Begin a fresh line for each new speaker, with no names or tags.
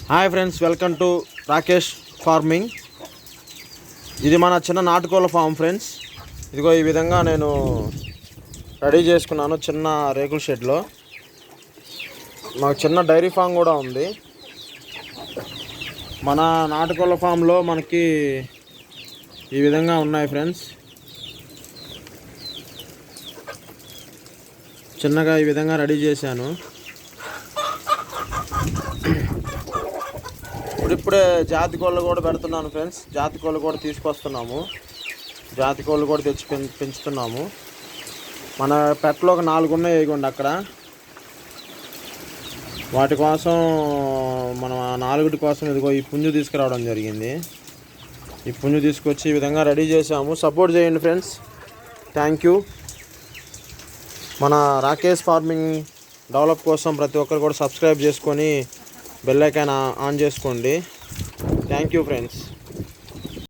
Hi friends, welcome to Rakesh farming. ఇది మన చిన్న నాటుకోళ్ళ ఫామ్ ఫ్రెండ్స్. ఇదిగో ఈ విధంగా నేను రెడీ చేసుకున్నాను చిన్న రేకుల షెడ్లో. మాకు చిన్న డైరీ ఫామ్ కూడా ఉంది. మన నాటుకోళ్ళ ఫామ్లో మనకి ఈ విధంగా ఉన్నాయి ఫ్రెండ్స్. చిన్నగా ఈ విధంగా రెడీ చేశాను. ఇప్పుడిప్పుడే జాతి కోళ్ళు కూడా పెడుతున్నాను ఫ్రెండ్స్. జాతి కోళ్ళు కూడా తీసుకొస్తున్నాము. జాతి కోళ్ళు కూడా తెచ్చి పెంచుతున్నాము. మన పెట్టలో ఒక 4 ఉన్నాయి ఇవ్వండి అక్కడ. వాటి కోసం మనం 4 కోసం ఇదిగో ఈ పుంజు తీసుకురావడం జరిగింది. ఈ పుంజు తీసుకొచ్చి ఈ విధంగా రెడీ చేసాము. సపోర్ట్ చేయండి ఫ్రెండ్స్. Thank you. మన రాకేష్ ఫార్మింగ్ డెవలప్ కోసం ప్రతి ఒక్కరు కూడా సబ్స్క్రైబ్ చేసుకొని బెల్ ఐకాన్ ఆన్ చేసుకోండి. Thank you friends.